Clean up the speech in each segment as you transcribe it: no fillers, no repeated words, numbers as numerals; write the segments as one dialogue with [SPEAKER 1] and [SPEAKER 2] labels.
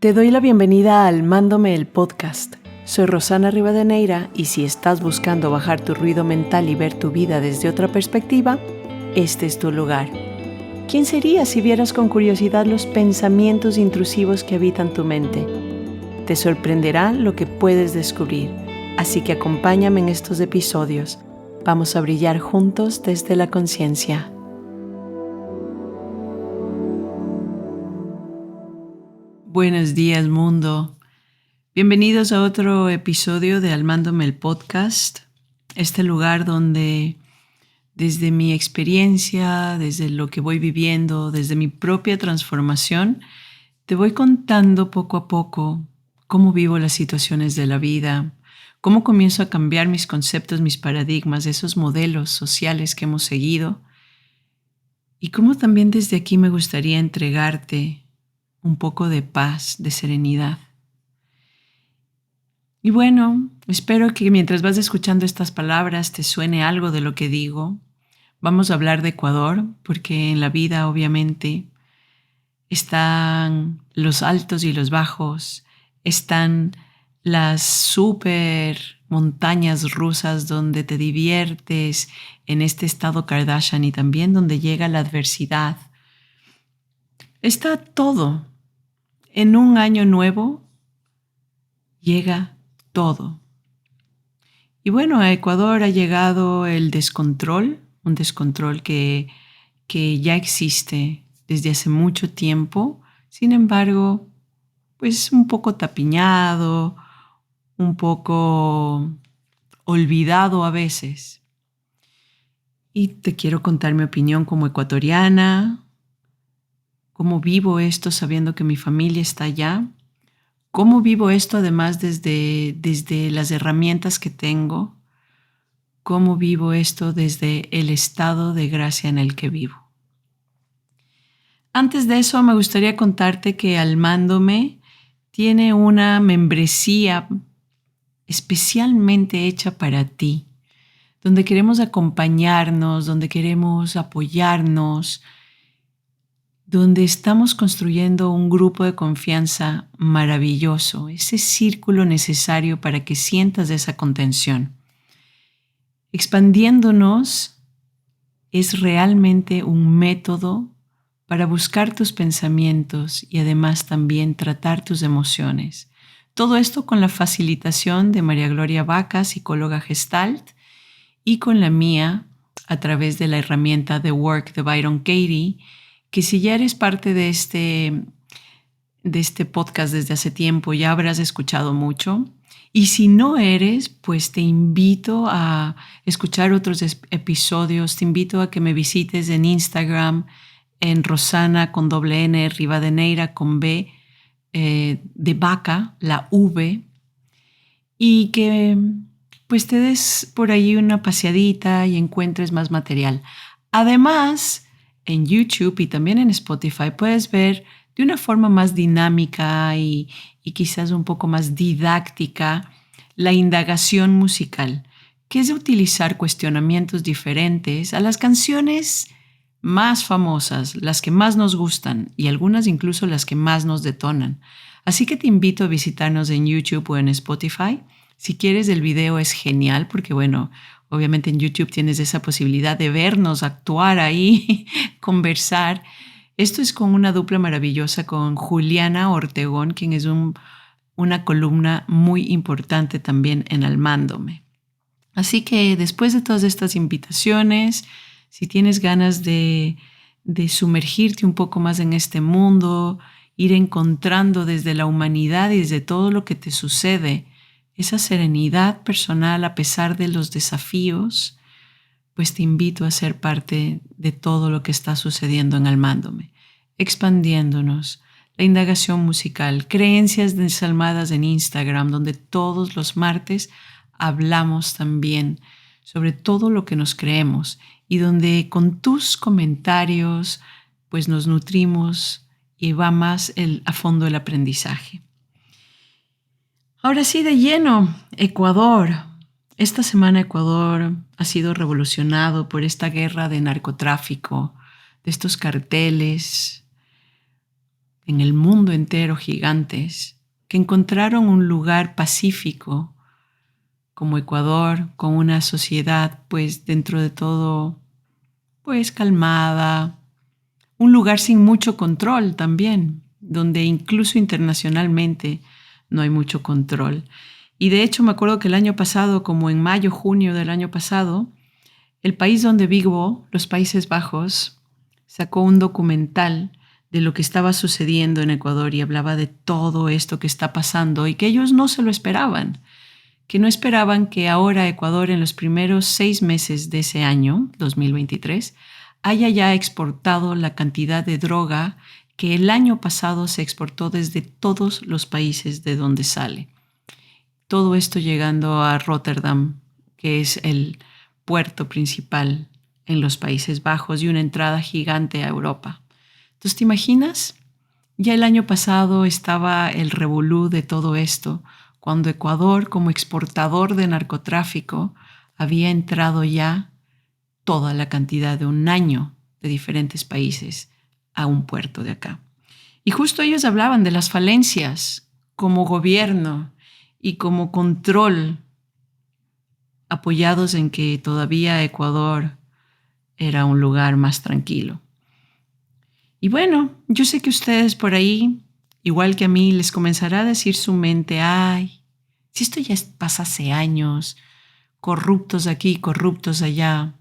[SPEAKER 1] Te doy la bienvenida al Mándome el podcast. Soy Rosana Rivadeneira y si estás buscando bajar tu ruido mental y ver tu vida desde otra perspectiva, este es tu lugar. ¿Quién serías si vieras con curiosidad los pensamientos intrusivos que habitan tu mente? Te sorprenderá lo que puedes descubrir, así que acompáñame en estos episodios. Vamos a brillar juntos desde la conciencia. Buenos días, mundo. Bienvenidos a otro episodio de Al Mándome el podcast, este lugar donde desde mi experiencia, desde lo que voy viviendo, desde mi propia transformación, te voy contando poco a poco cómo vivo las situaciones de la vida, cómo comienzo a cambiar mis conceptos, mis paradigmas, esos modelos sociales que hemos seguido y cómo también desde aquí me gustaría entregarte un poco de paz, de serenidad. Y bueno, espero que mientras vas escuchando estas palabras te suene algo de lo que digo. Vamos a hablar de Ecuador, porque en la vida obviamente están los altos y los bajos, están las super montañas rusas donde te diviertes en este estado Kardashian y también donde llega la adversidad. Está todo. En un año nuevo llega todo. Y bueno, a Ecuador ha llegado el descontrol, un descontrol que ya existe desde hace mucho tiempo, sin embargo, pues un poco tapiñado, un poco olvidado a veces. Y te quiero contar mi opinión como ecuatoriana, cómo vivo esto sabiendo que mi familia está allá, cómo vivo esto además desde las herramientas que tengo, cómo vivo esto desde el estado de gracia en el que vivo. Antes de eso, me gustaría contarte que Al Mándome tiene una membresía especialmente hecha para ti, donde queremos acompañarnos, donde queremos apoyarnos, donde estamos construyendo un grupo de confianza maravilloso, ese círculo necesario para que sientas esa contención. Expandiéndonos es realmente un método para buscar tus pensamientos y además también tratar tus emociones. Todo esto con la facilitación de María Gloria Vaca, psicóloga Gestalt, y con la mía a través de la herramienta The Work de Byron Katie, que si ya eres parte de este podcast desde hace tiempo, ya habrás escuchado mucho. Y si no eres, pues te invito a escuchar otros episodios, te invito a que me visites en Instagram, en Rosana con doble N, Rivadeneira con B, de vaca, la V, y que pues te des por ahí una paseadita y encuentres más material. Además, en YouTube y también en Spotify puedes ver de una forma más dinámica y quizás un poco más didáctica la indagación musical, que es de utilizar cuestionamientos diferentes a las canciones más famosas, las que más nos gustan y algunas incluso las que más nos detonan. Así que te invito a visitarnos en YouTube o en Spotify. Si quieres, el video es genial porque, bueno, obviamente en YouTube tienes esa posibilidad de vernos, actuar ahí, conversar. Esto es con una dupla maravillosa con Juliana Ortegón, quien es una columna muy importante también en Al Mándome. Así que después de todas estas invitaciones, si tienes ganas de sumergirte un poco más en este mundo, ir encontrando desde la humanidad y desde todo lo que te sucede, esa serenidad personal a pesar de los desafíos, pues te invito a ser parte de todo lo que está sucediendo en Al Mándome, expandiéndonos, la indagación musical, creencias desalmadas en Instagram, donde todos los martes hablamos también sobre todo lo que nos creemos y donde con tus comentarios pues nos nutrimos y va más a fondo el aprendizaje. Ahora sí, de lleno, Ecuador. Esta semana Ecuador ha sido revolucionado por esta guerra de narcotráfico, de estos carteles, en el mundo entero gigantes, que encontraron un lugar pacífico como Ecuador, con una sociedad pues dentro de todo pues calmada, un lugar sin mucho control también, donde incluso internacionalmente no hay mucho control. Y de hecho me acuerdo que el año pasado, como en mayo, junio del año pasado, el país donde vivo, los Países Bajos, sacó un documental de lo que estaba sucediendo en Ecuador y hablaba de todo esto que está pasando y que ellos no se lo esperaban, que no esperaban que ahora Ecuador en los primeros 6 meses de ese año, 2023, haya ya exportado la cantidad de droga que el año pasado se exportó desde todos los países de donde sale. Todo esto llegando a Rotterdam, que es el puerto principal en los Países Bajos y una entrada gigante a Europa. Entonces, ¿te imaginas? Ya el año pasado estaba el revolú de todo esto, cuando Ecuador, como exportador de narcotráfico, había entrado ya toda la cantidad de un año de diferentes países a un puerto de acá. Y justo ellos hablaban de las falencias como gobierno y como control, apoyados en que todavía Ecuador era un lugar más tranquilo. Y bueno, yo sé que ustedes por ahí, igual que a mí, les comenzará a decir su mente, ay, si esto ya pasa hace años, corruptos aquí, corruptos allá.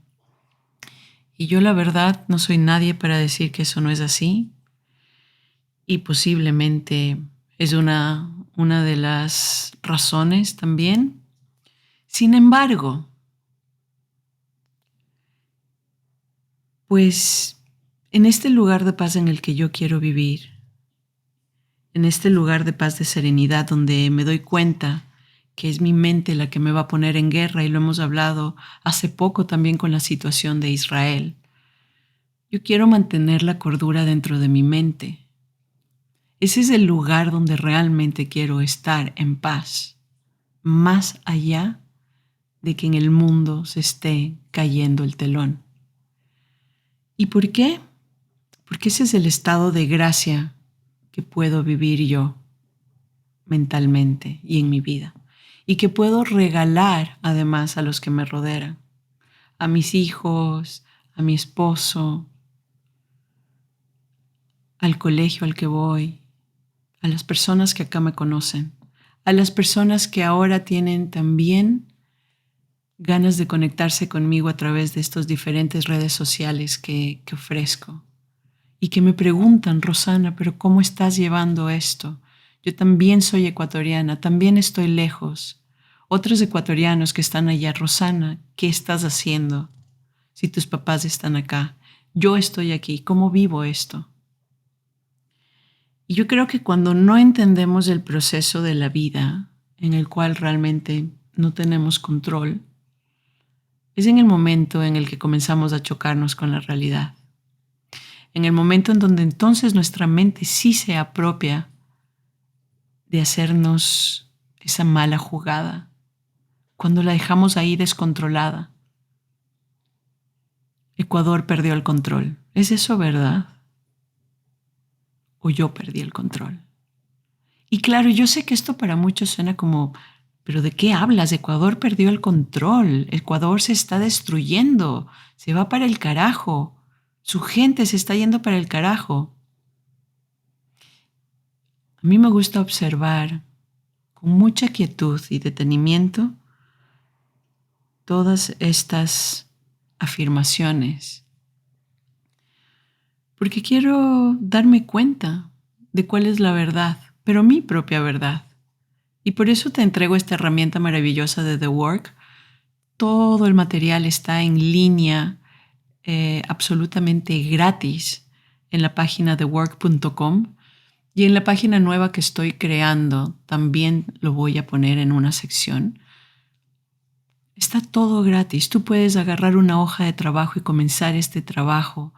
[SPEAKER 1] Y yo la verdad no soy nadie para decir que eso no es así. Y posiblemente es una de las razones también. Sin embargo, pues en este lugar de paz en el que yo quiero vivir, en este lugar de paz, de serenidad, donde me doy cuenta que es mi mente la que me va a poner en guerra, y lo hemos hablado hace poco también con la situación de Israel. Yo quiero mantener la cordura dentro de mi mente. Ese es el lugar donde realmente quiero estar en paz, más allá de que en el mundo se esté cayendo el telón. ¿Y por qué? Porque ese es el estado de gracia que puedo vivir yo mentalmente y en mi vida, y que puedo regalar además a los que me rodean, a mis hijos, a mi esposo, al colegio al que voy, a las personas que acá me conocen, a las personas que ahora tienen también ganas de conectarse conmigo a través de estas diferentes redes sociales que ofrezco y que me preguntan, Rosana, pero ¿cómo estás llevando esto? Yo también soy ecuatoriana, también estoy lejos. Otros ecuatorianos que están allá, Rosana, ¿qué estás haciendo? Si tus papás están acá, yo estoy aquí, ¿cómo vivo esto? Y yo creo que cuando no entendemos el proceso de la vida, en el cual realmente no tenemos control, es en el momento en el que comenzamos a chocarnos con la realidad. En el momento en donde entonces nuestra mente sí se apropia de hacernos esa mala jugada, cuando la dejamos ahí descontrolada. Ecuador perdió el control. ¿Es eso verdad? ¿O yo perdí el control? Y claro, yo sé que esto para muchos suena como, ¿pero de qué hablas? Ecuador perdió el control. Ecuador se está destruyendo. Se va para el carajo. Su gente se está yendo para el carajo. A mí me gusta observar con mucha quietud y detenimiento todas estas afirmaciones, porque quiero darme cuenta de cuál es la verdad, pero mi propia verdad. Y por eso te entrego esta herramienta maravillosa de The Work. Todo el material está en línea, absolutamente gratis, en la página thework.com, y en la página nueva que estoy creando también lo voy a poner en una sección. Está todo gratis. Tú puedes agarrar una hoja de trabajo y comenzar este trabajo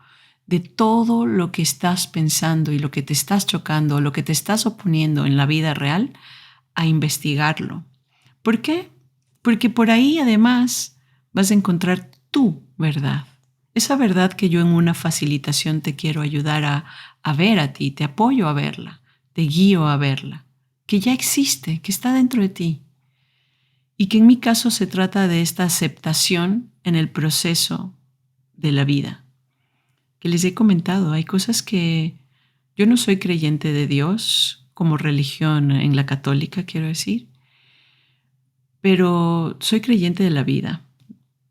[SPEAKER 1] de todo lo que estás pensando y lo que te estás chocando, lo que te estás oponiendo en la vida real, a investigarlo. ¿Por qué? Porque por ahí además vas a encontrar tu verdad Esa verdad que yo en una facilitación te quiero ayudar a ver a ti, te apoyo a verla, te guío a verla, que ya existe, que está dentro de ti. Y que en mi caso se trata de esta aceptación en el proceso de la vida. Que les he comentado, hay cosas que yo no soy creyente de Dios como religión en la católica, quiero decir, pero soy creyente de la vida,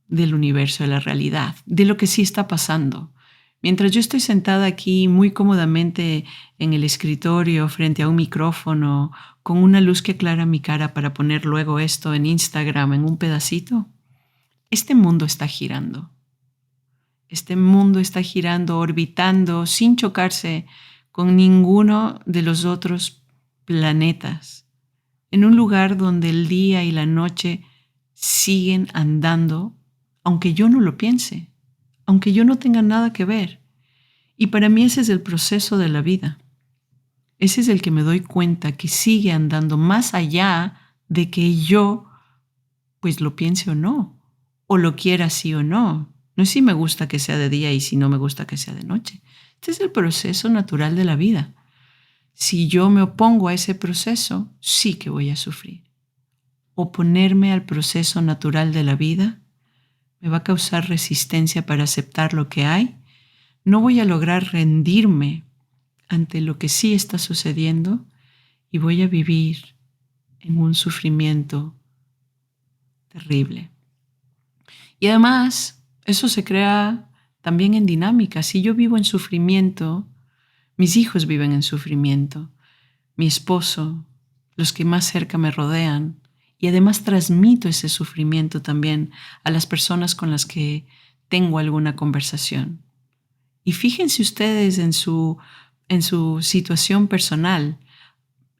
[SPEAKER 1] del universo, de la realidad, de lo que sí está pasando. Mientras yo estoy sentada aquí muy cómodamente en el escritorio frente a un micrófono, con una luz que aclara mi cara para poner luego esto en Instagram en un pedacito, este mundo está girando. Este mundo está girando, orbitando, sin chocarse con ninguno de los otros planetas, en un lugar donde el día y la noche siguen andando, aunque yo no lo piense, aunque yo no tenga nada que ver. Y para mí ese es el proceso de la vida. Ese es el que me doy cuenta que sigue andando más allá de que yo pues lo piense o lo quiera sí o no. No es si me gusta que sea de día y si no me gusta que sea de noche. Este es el proceso natural de la vida. Si yo me opongo a ese proceso, sí que voy a sufrir. Oponerme al proceso natural de la vida me va a causar resistencia para aceptar lo que hay. No voy a lograr rendirme ante lo que sí está sucediendo y voy a vivir en un sufrimiento terrible. Y además, eso se crea también en dinámica. Si yo vivo en sufrimiento, mis hijos viven en sufrimiento, mi esposo, los que más cerca me rodean, y además transmito ese sufrimiento también a las personas con las que tengo alguna conversación. Y fíjense ustedes en su situación personal.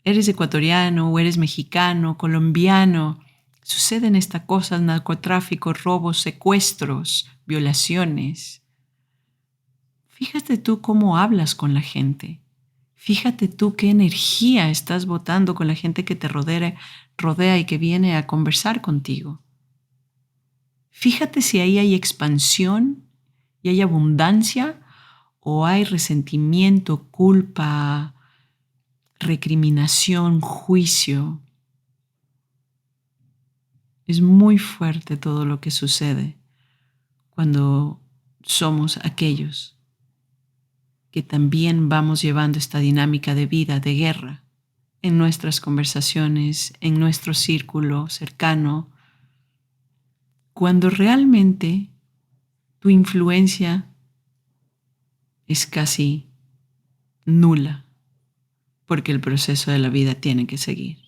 [SPEAKER 1] Eres ecuatoriano o eres mexicano, colombiano. Suceden estas cosas, narcotráfico, robos, secuestros, violaciones. Fíjate tú cómo hablas con la gente. Fíjate tú qué energía estás botando con la gente que te rodea y que viene a conversar contigo. Fíjate si ahí hay expansión y hay abundancia o hay resentimiento, culpa, recriminación, juicio. Es muy fuerte todo lo que sucede cuando somos aquellos que también vamos llevando esta dinámica de vida, de guerra, en nuestras conversaciones, en nuestro círculo cercano, cuando realmente tu influencia es casi nula, porque el proceso de la vida tiene que seguir.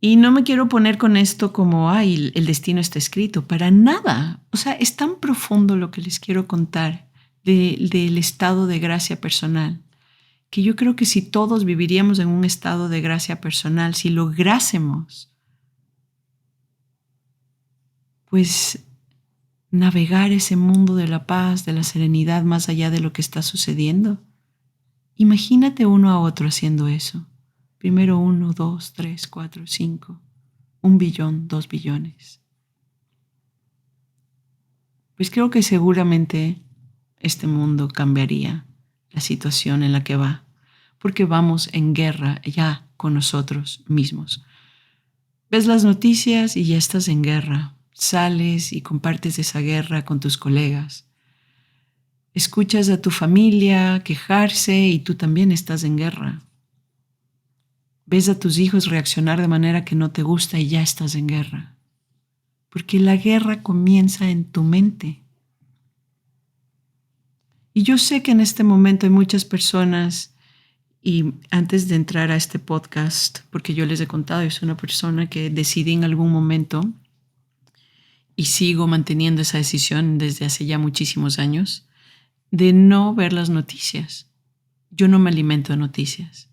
[SPEAKER 1] Y no me quiero poner con esto como, ay, el destino está escrito, para nada. O sea, es tan profundo lo que les quiero contar del estado de gracia personal, que yo creo que si todos viviríamos en un estado de gracia personal, si lográsemos, pues, navegar ese mundo de la paz, de la serenidad, más allá de lo que está sucediendo. Imagínate uno a otro haciendo eso. Primero 1, 2, 3, 4, 5, 1 billón, 2 billones. Pues creo que seguramente este mundo cambiaría la situación en la que va, porque vamos en guerra ya con nosotros mismos. Ves las noticias y ya estás en guerra. Sales y compartes esa guerra con tus colegas. Escuchas a tu familia quejarse y tú también estás en guerra. Ves a tus hijos reaccionar de manera que no te gusta y ya estás en guerra. Porque la guerra comienza en tu mente. Y yo sé que en este momento hay muchas personas, y antes de entrar a este podcast, porque yo les he contado, yo soy una persona que decidí en algún momento y sigo manteniendo esa decisión desde hace ya muchísimos años, de no ver las noticias. Yo no me alimento de noticias.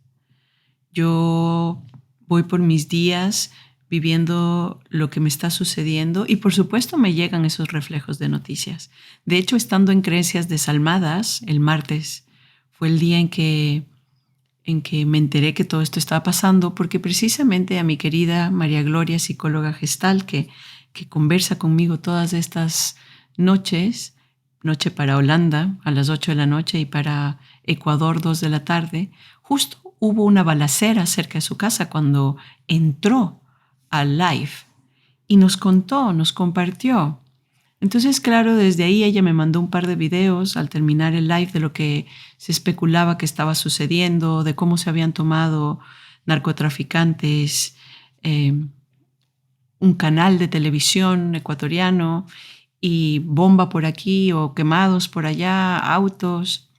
[SPEAKER 1] Yo voy por mis días viviendo lo que me está sucediendo y por supuesto me llegan esos reflejos de noticias. De hecho, estando en Creencias Desalmadas, el martes fue el día en que me enteré que todo esto estaba pasando, porque precisamente a mi querida María Gloria, psicóloga gestal, que que conversa conmigo todas estas noches, noche para Holanda a las 8 de la noche y para Ecuador 2 de la tarde, justo hubo una balacera cerca de su casa cuando entró al live y nos contó, nos compartió. Entonces, claro, desde ahí ella me mandó un par de videos al terminar el live de lo que se especulaba que estaba sucediendo, de cómo se habían tomado narcotraficantes, un canal de televisión ecuatoriano y bomba por aquí o quemados por allá, autos.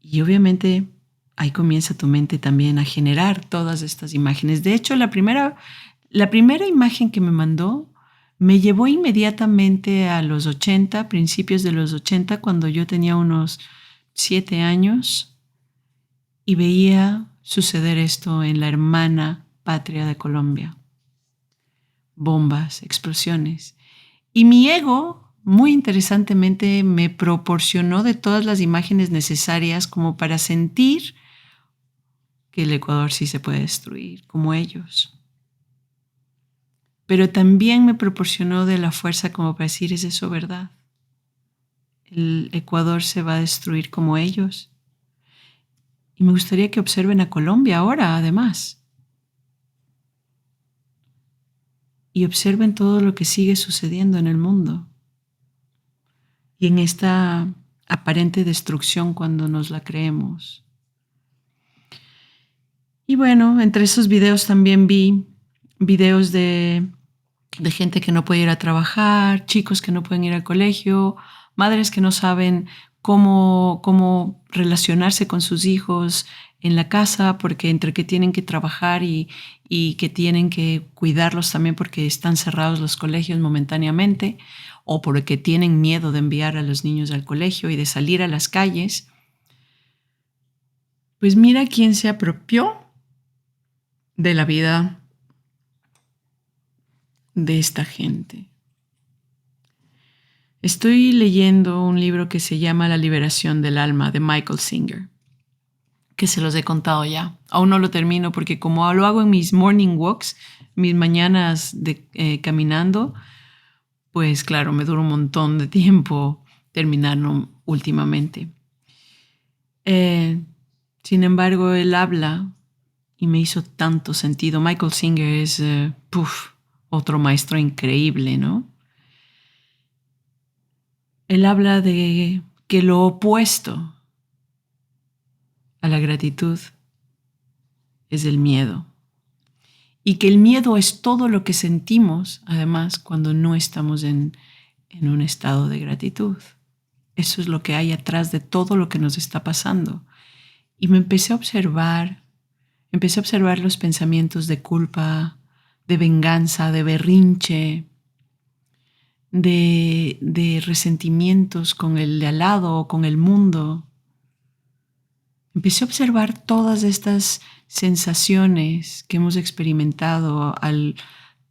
[SPEAKER 1] Y obviamente ahí comienza tu mente también a generar todas estas imágenes. De hecho, la primera imagen que me mandó me llevó inmediatamente a los 80, principios de los 80, cuando yo tenía unos 7 años y veía suceder esto en la hermana patria de Colombia. Bombas, explosiones. Y mi ego, muy interesantemente, me proporcionó de todas las imágenes necesarias como para sentir que el Ecuador sí se puede destruir, como ellos. Pero también me proporcionó de la fuerza como para decir, ¿es eso verdad? ¿El Ecuador se va a destruir como ellos? Y me gustaría que observen a Colombia ahora, además. Y observen todo lo que sigue sucediendo en el mundo. Y en esta aparente destrucción cuando nos la creemos. Y bueno, entre esos videos también vi videos de gente que no puede ir a trabajar, chicos que no pueden ir al colegio, madres que no saben cómo relacionarse con sus hijos en la casa porque entre que tienen que trabajar y que tienen que cuidarlos también porque están cerrados los colegios momentáneamente o porque tienen miedo de enviar a los niños al colegio y de salir a las calles. Pues mira quién se apropió de la vida de esta gente. Estoy leyendo un libro que se llama La liberación del alma de Michael Singer, que se los he contado ya. Aún no lo termino porque como lo hago en mis morning walks, mis mañanas caminando, pues claro, me dura un montón de tiempo terminarlo últimamente. Sin embargo, él habla y me hizo tanto sentido. Michael Singer es otro maestro increíble, ¿no? Él habla de que lo opuesto a la gratitud es el miedo. Y que el miedo es todo lo que sentimos, además, cuando no estamos en un estado de gratitud. Eso es lo que hay atrás de todo lo que nos está pasando. Y me empecé a observar los pensamientos de culpa, de venganza, de berrinche, de resentimientos con el de al lado o con el mundo. Empecé a observar todas estas sensaciones que hemos experimentado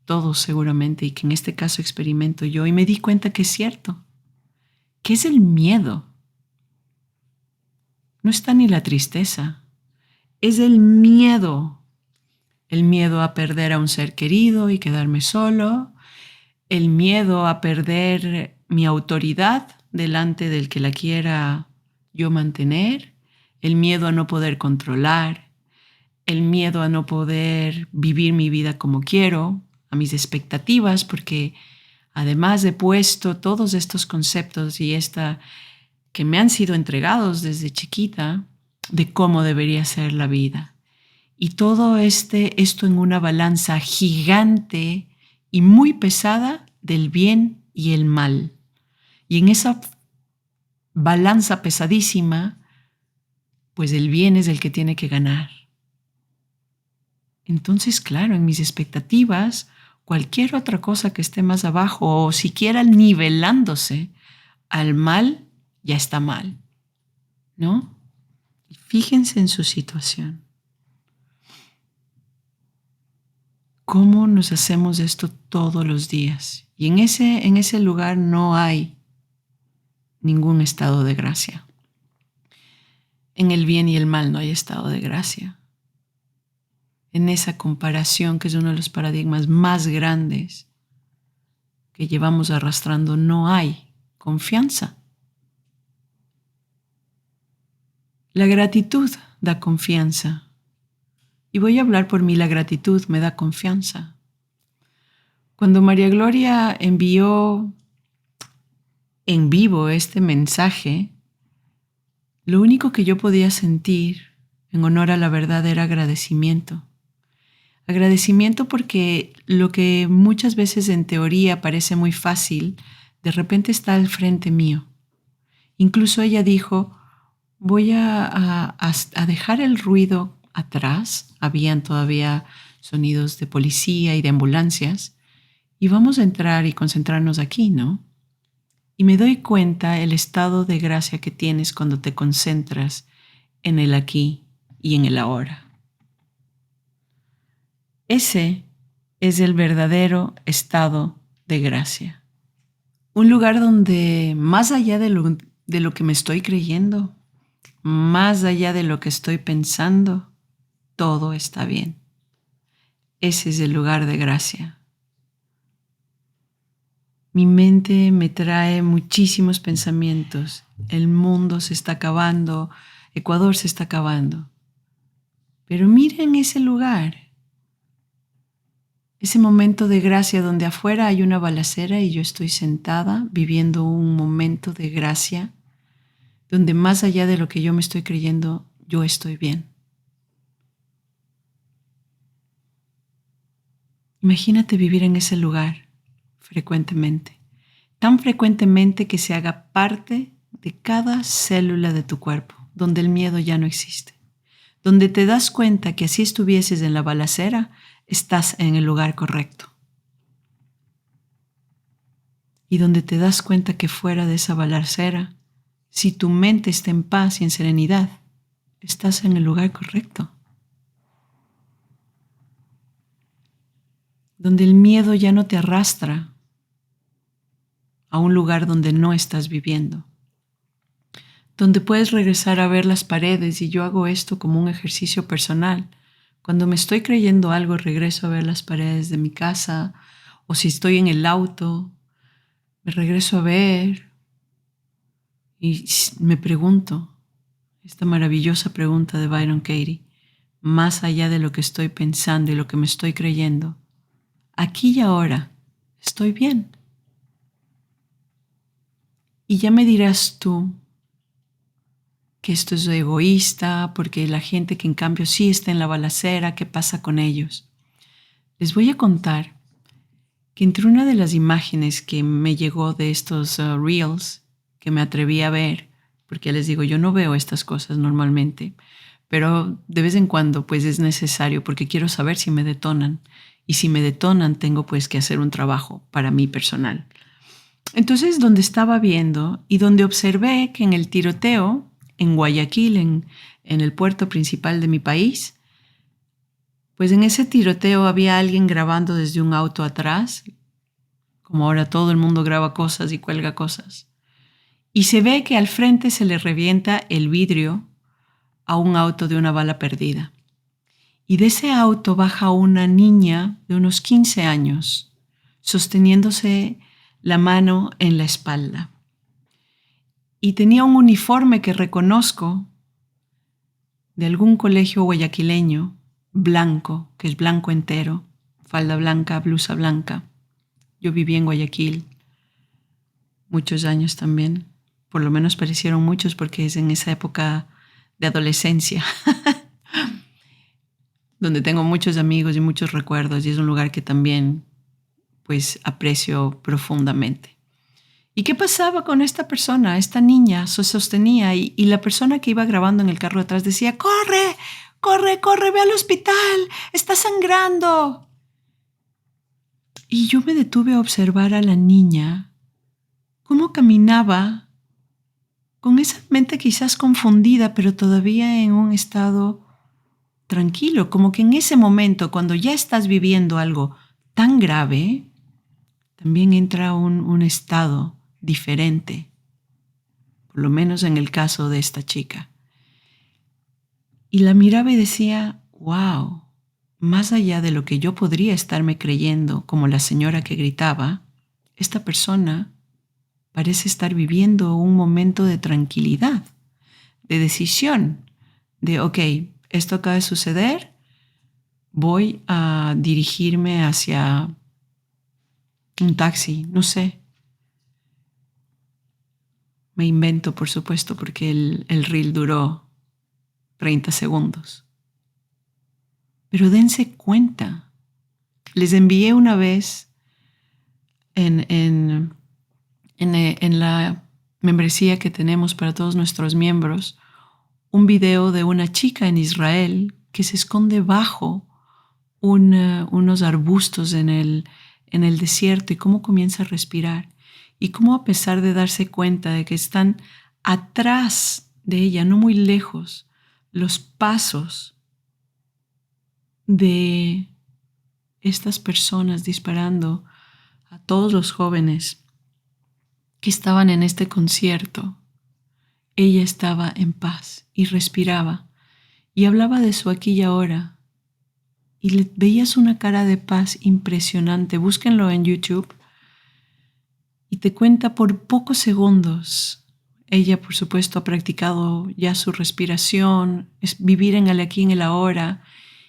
[SPEAKER 1] todos seguramente y que en este caso experimento yo y me di cuenta que es cierto, que es el miedo. No está ni la tristeza, es el miedo a perder a un ser querido y quedarme solo, el miedo a perder mi autoridad delante del que la quiera yo mantener, el miedo a no poder controlar, el miedo a no poder vivir mi vida como quiero, a mis expectativas, porque además he puesto todos estos conceptos y que me han sido entregados desde chiquita de cómo debería ser la vida. Y todo esto en una balanza gigante y muy pesada del bien y el mal. Y en esa balanza pesadísima, pues el bien es el que tiene que ganar. Entonces, claro, en mis expectativas, cualquier otra cosa que esté más abajo o siquiera nivelándose al mal, ya está mal, ¿no? Fíjense en su situación. ¿Cómo nos hacemos esto todos los días? Y en ese lugar no hay ningún estado de gracia. En el bien y el mal no hay estado de gracia. En esa comparación, que es uno de los paradigmas más grandes que llevamos arrastrando no hay confianza. La gratitud da confianza. Y voy a hablar por mí, la gratitud me da confianza. Cuando María Gloria envió en vivo este mensaje, lo único que yo podía sentir en honor a la verdad era agradecimiento. Agradecimiento porque lo que muchas veces en teoría parece muy fácil, de repente está al frente mío. Incluso ella dijo, voy a dejar el ruido atrás. Habían todavía sonidos de policía y de ambulancias. Y vamos a entrar y concentrarnos aquí, ¿no? Y me doy cuenta el estado de gracia que tienes cuando te concentras en el aquí y en el ahora. Ese es el verdadero estado de gracia. Un lugar donde más allá de lo que me estoy creyendo, más allá de lo que estoy pensando, todo está bien. Ese es el lugar de gracia. Mi mente me trae muchísimos pensamientos. El mundo se está acabando, Ecuador se está acabando. Pero miren ese lugar, ese momento de gracia donde afuera hay una balacera y yo estoy sentada viviendo un momento de gracia donde más allá de lo que yo me estoy creyendo, yo estoy bien. Imagínate vivir en ese lugar frecuentemente, tan frecuentemente que se haga parte de cada célula de tu cuerpo, donde el miedo ya no existe, donde te das cuenta que si estuvieses en la balacera, estás en el lugar correcto. Y donde te das cuenta que fuera de esa balacera, si tu mente está en paz y en serenidad, estás en el lugar correcto. Donde el miedo ya no te arrastra a un lugar donde no estás viviendo. Donde puedes regresar a ver las paredes, y yo hago esto como un ejercicio personal. Cuando me estoy creyendo algo, regreso a ver las paredes de mi casa, o si estoy en el auto, me regreso a ver y me pregunto, esta maravillosa pregunta de Byron Katie, más allá de lo que estoy pensando y lo que me estoy creyendo, aquí y ahora estoy bien. Y ya me dirás tú que esto es egoísta, porque la gente que en cambio sí está en la balacera, ¿qué pasa con ellos? Les voy a contar que entre una de las imágenes que me llegó de estos reels que me atreví a ver, porque ya les digo, yo no veo estas cosas normalmente, pero de vez en cuando pues es necesario porque quiero saber si me detonan. Y si me detonan, tengo pues que hacer un trabajo para mí personal. Entonces, donde estaba viendo y donde observé que en el tiroteo, en Guayaquil, en el puerto principal de mi país, pues en ese tiroteo había alguien grabando desde un auto atrás, como ahora todo el mundo graba cosas y cuelga cosas. Y se ve que al frente se le revienta el vidrio a un auto de una bala perdida. Y de ese auto baja una niña de unos 15 años, sosteniéndose la mano en la espalda. Y tenía un uniforme que reconozco de algún colegio guayaquileño, blanco, que es blanco entero, falda blanca, blusa blanca. Yo viví en Guayaquil muchos años también, por lo menos parecieron muchos porque es en esa época de adolescencia, donde tengo muchos amigos y muchos recuerdos, y es un lugar que también pues aprecio profundamente. ¿Y qué pasaba con esta persona? Esta niña se sostenía y la persona que iba grabando en el carro de atrás decía, ¡corre, corre, corre, ve al hospital, está sangrando! Y yo me detuve a observar a la niña cómo caminaba con esa mente quizás confundida, pero todavía en un estado tranquilo, como que en ese momento, cuando ya estás viviendo algo tan grave, también entra un estado diferente, por lo menos en el caso de esta chica. Y la miraba y decía, wow, más allá de lo que yo podría estarme creyendo como la señora que gritaba, esta persona parece estar viviendo un momento de tranquilidad, de decisión, de, ok, esto acaba de suceder, voy a dirigirme hacia un taxi, no sé. Me invento, por supuesto, porque el reel duró 30 segundos. Pero dense cuenta. Les envié una vez en la membresía que tenemos para todos nuestros miembros un video de una chica en Israel que se esconde bajo unos arbustos en el desierto y cómo comienza a respirar y cómo, a pesar de darse cuenta de que están atrás de ella, no muy lejos, los pasos de estas personas disparando a todos los jóvenes que estaban en este concierto, ella estaba en paz y respiraba y hablaba de su aquí y ahora. Y le veías una cara de paz impresionante. Búsquenlo en YouTube. Y te cuenta por pocos segundos. Ella, por supuesto, ha practicado ya su respiración, es vivir en el aquí y en el ahora.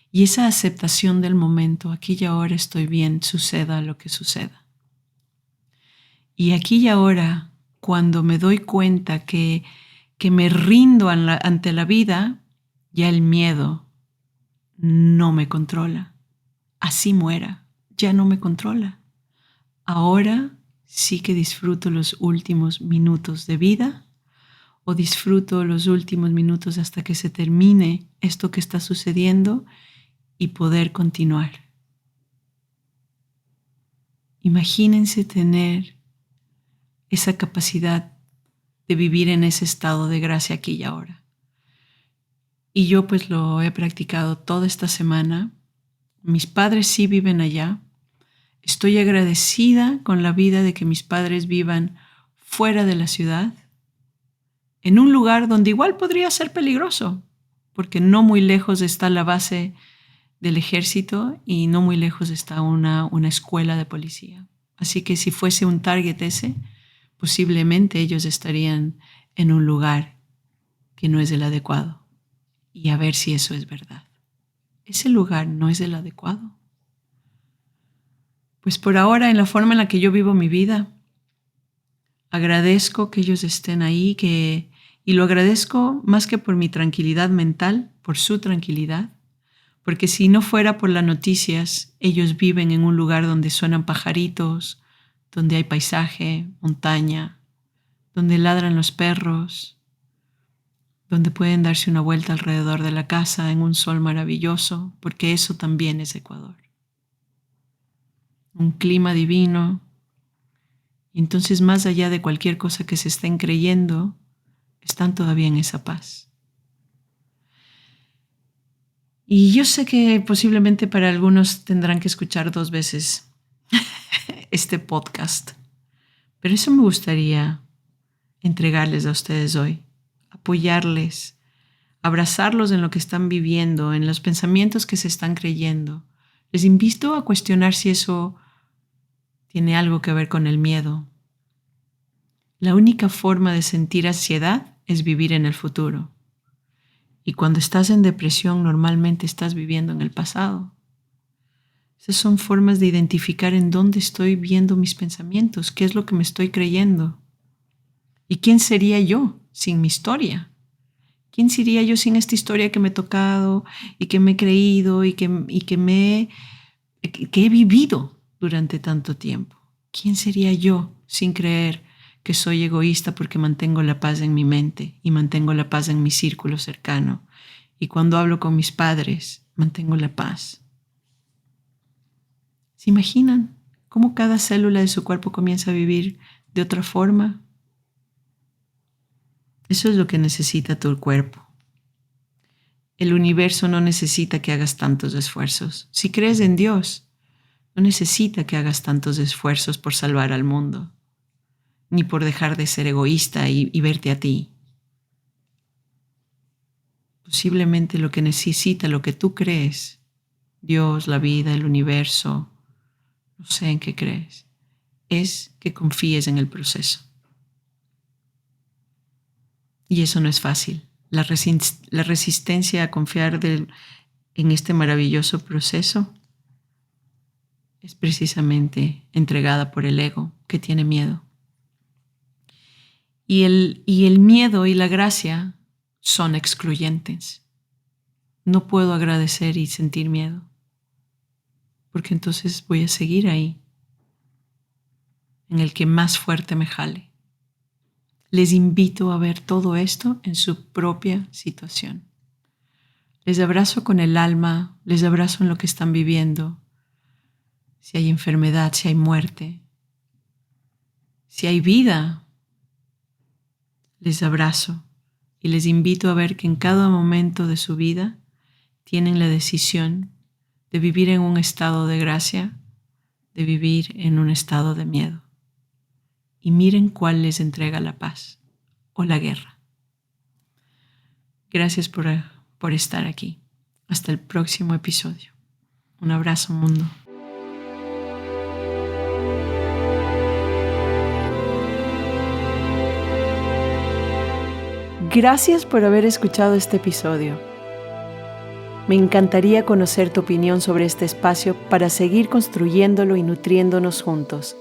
[SPEAKER 1] Y esa aceptación del momento, aquí y ahora estoy bien, suceda lo que suceda. Y aquí y ahora, cuando me doy cuenta que me rindo ante la vida, ya el miedo no me controla. Así muera, ya no me controla. Ahora sí que disfruto los últimos minutos de vida o disfruto los últimos minutos hasta que se termine esto que está sucediendo y poder continuar. Imagínense tener esa capacidad de vivir en ese estado de gracia aquí y ahora. Y yo pues lo he practicado toda esta semana. Mis padres sí viven allá. Estoy agradecida con la vida de que mis padres vivan fuera de la ciudad, en un lugar donde igual podría ser peligroso, porque no muy lejos está la base del ejército y no muy lejos está una escuela de policía. Así que si fuese un target ese, posiblemente ellos estarían en un lugar que no es el adecuado. Y a ver si eso es verdad. Ese lugar no es el adecuado. Pues por ahora, en la forma en la que yo vivo mi vida, agradezco que ellos estén ahí, y lo agradezco más que por mi tranquilidad mental, por su tranquilidad, porque si no fuera por las noticias, ellos viven en un lugar donde suenan pajaritos, donde hay paisaje, montaña, donde ladran los perros, donde pueden darse una vuelta alrededor de la casa en un sol maravilloso, porque eso también es Ecuador. Un clima divino. Y entonces, más allá de cualquier cosa que se estén creyendo, están todavía en esa paz. Y yo sé que posiblemente para algunos tendrán que escuchar 2 veces este podcast, pero eso me gustaría entregarles a ustedes hoy, apoyarles, abrazarlos en lo que están viviendo, en los pensamientos que se están creyendo. Les invito a cuestionar si eso tiene algo que ver con el miedo. La única forma de sentir ansiedad es vivir en el futuro. Y cuando estás en depresión, normalmente estás viviendo en el pasado. Esas son formas de identificar en dónde estoy viendo mis pensamientos, qué es lo que me estoy creyendo. ¿Y quién sería yo sin mi historia? ¿Quién sería yo sin esta historia que me he tocado y que me he creído y que he vivido durante tanto tiempo? ¿Quién sería yo sin creer que soy egoísta porque mantengo la paz en mi mente y mantengo la paz en mi círculo cercano? Y cuando hablo con mis padres, mantengo la paz. ¿Se imaginan cómo cada célula de su cuerpo comienza a vivir de otra forma? Eso es lo que necesita tu cuerpo. El universo no necesita que hagas tantos esfuerzos. Si crees en Dios, no necesita que hagas tantos esfuerzos por salvar al mundo, ni por dejar de ser egoísta y verte a ti. Posiblemente lo que necesita, lo que tú crees, Dios, la vida, el universo, no sé en qué crees, es que confíes en el proceso. Y eso no es fácil. La resistencia a confiar en este maravilloso proceso es precisamente entregada por el ego que tiene miedo. Y el miedo y la gracia son excluyentes. No puedo agradecer y sentir miedo, porque entonces voy a seguir ahí, en el que más fuerte me jale. Les invito a ver todo esto en su propia situación. Les abrazo con el alma, les abrazo en lo que están viviendo. Si hay enfermedad, si hay muerte, si hay vida, les abrazo y les invito a ver que en cada momento de su vida tienen la decisión de vivir en un estado de gracia, de vivir en un estado de miedo. Y miren cuál les entrega la paz o la guerra. Gracias por estar aquí. Hasta el próximo episodio. Un abrazo, mundo. Gracias por haber escuchado este episodio. Me encantaría conocer tu opinión sobre este espacio para seguir construyéndolo y nutriéndonos juntos.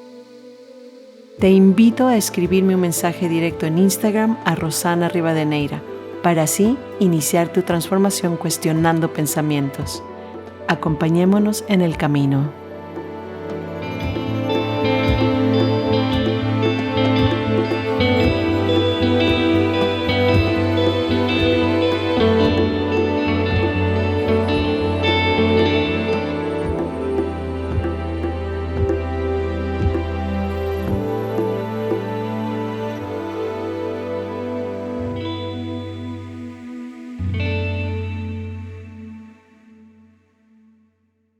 [SPEAKER 1] Te invito a escribirme un mensaje directo en Instagram a Rosana Rivadeneira para así iniciar tu transformación cuestionando pensamientos. Acompañémonos en el camino.